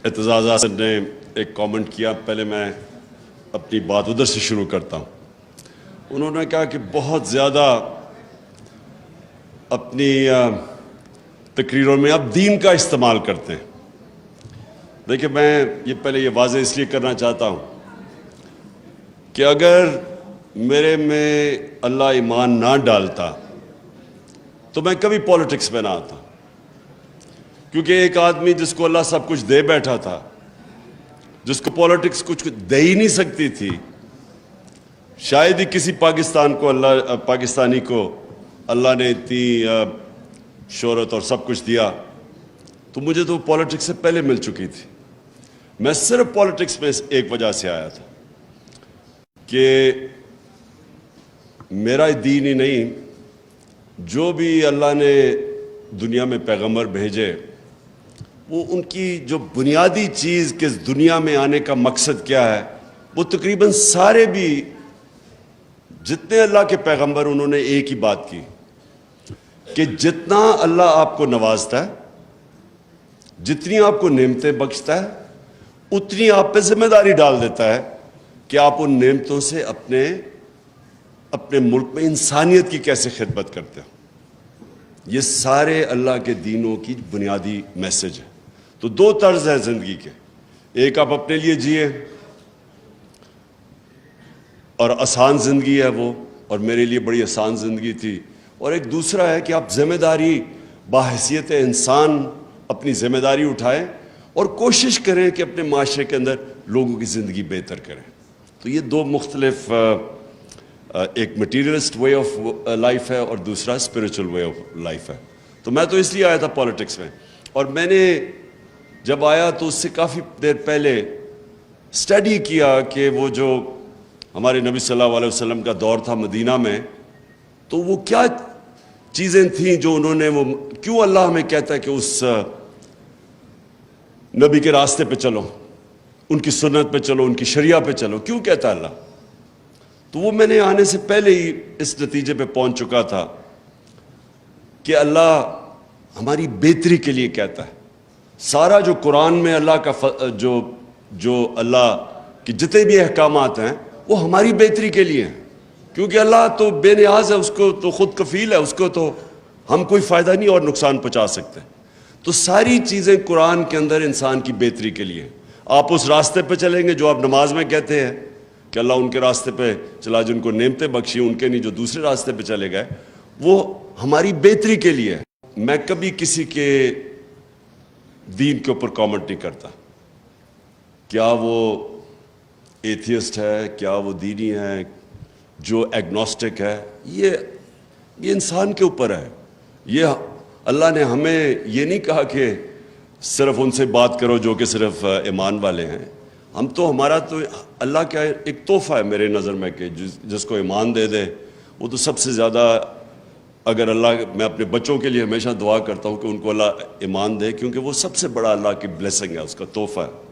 اعتزاز نے ایک کامنٹ کیا، پہلے میں اپنی بات ادھر سے شروع کرتا ہوں۔ انہوں نے کہا کہ بہت زیادہ اپنی تقریروں میں اب دین کا استعمال کرتے ہیں۔ دیکھیں، میں پہلے یہ واضح اس لیے کرنا چاہتا ہوں کہ اگر میرے میں اللہ ایمان نہ ڈالتا تو میں کبھی پولیٹکس میں نہ آتا، کیونکہ ایک آدمی جس کو اللہ سب کچھ دے بیٹھا تھا، جس کو پولیٹکس کچھ دے ہی نہیں سکتی تھی، شاید ہی کسی پاکستانی کو اللہ نے اتنی شہرت اور سب کچھ دیا، تو مجھے تو پولیٹکس سے پہلے مل چکی تھی۔ میں صرف پولیٹکس میں ایک وجہ سے آیا تھا کہ میرا دین ہی نہیں، جو بھی اللہ نے دنیا میں پیغمبر بھیجے، وہ ان کی جو بنیادی چیز کہ دنیا میں آنے کا مقصد کیا ہے، وہ تقریباً سارے بھی جتنے اللہ کے پیغمبر انہوں نے ایک ہی بات کی کہ جتنا اللہ آپ کو نوازتا ہے، جتنی آپ کو نعمتیں بخشتا ہے، اتنی آپ پہ ذمہ داری ڈال دیتا ہے کہ آپ ان نعمتوں سے اپنے ملک میں انسانیت کی کیسے خدمت کرتے ہیں۔ یہ سارے اللہ کے دینوں کی بنیادی میسج ہے۔ تو دو طرز ہیں زندگی کے، ایک آپ اپنے لیے جیے اور آسان زندگی ہے وہ، اور میرے لیے بڑی آسان زندگی تھی، اور ایک دوسرا ہے کہ آپ ذمہ داری بحیثیت انسان اپنی ذمہ داری اٹھائیں اور کوشش کریں کہ اپنے معاشرے کے اندر لوگوں کی زندگی بہتر کریں۔ تو یہ دو مختلف، ایک مٹیریلسٹ وے آف لائف ہے اور دوسرا اسپریچول وے آف لائف ہے۔ تو میں تو اس لیے آیا تھا پولیٹکس میں، اور میں نے جب آیا تو اس سے کافی دیر پہلے اسٹڈی کیا کہ وہ جو ہمارے نبی صلی اللہ علیہ وسلم کا دور تھا مدینہ میں، تو وہ کیا چیزیں تھیں جو انہوں نے، وہ کیوں اللہ ہمیں کہتا ہے کہ اس نبی کے راستے پہ چلو، ان کی سنت پہ چلو، ان کی شریعہ پہ چلو، کیوں کہتا ہے اللہ؟ تو وہ میں نے آنے سے پہلے ہی اس نتیجے پہ پہنچ چکا تھا کہ اللہ ہماری بہتری کے لیے کہتا ہے۔ سارا جو قرآن میں اللہ کا جو اللہ کے جتنے بھی احکامات ہیں وہ ہماری بہتری کے لیے ہیں، کیونکہ اللہ تو بے نیاز ہے، اس کو تو خود کفیل ہے، اس کو تو ہم کوئی فائدہ نہیں اور نقصان پہنچا سکتے۔ تو ساری چیزیں قرآن کے اندر انسان کی بہتری کے لیے ہیں۔ آپ اس راستے پہ چلیں گے جو آپ نماز میں کہتے ہیں کہ اللہ ان کے راستے پہ چلا جن کو نعمتیں بخشی، ان کے نہیں جو دوسرے راستے پہ چلے گئے، وہ ہماری بہتری کے لیے ہے۔ میں کبھی کسی کے دین کے اوپر کامنٹ نہیں کرتا، کیا وہ ایتھیسٹ ہے، کیا وہ دینی ہے، جو ایگنوسٹک ہے، یہ انسان کے اوپر ہے۔ یہ اللہ نے ہمیں یہ نہیں کہا کہ صرف ان سے بات کرو جو کہ صرف ایمان والے ہیں۔ ہم تو، ہمارا تو اللہ کا ایک تحفہ ہے میرے نظر میں کہ جس کو ایمان دے دے وہ تو سب سے زیادہ، اگر اللہ، میں اپنے بچوں کے لیے ہمیشہ دعا کرتا ہوں کہ ان کو اللہ ایمان دے، کیونکہ وہ سب سے بڑا اللہ کی بلیسنگ ہے، اس کا تحفہ ہے۔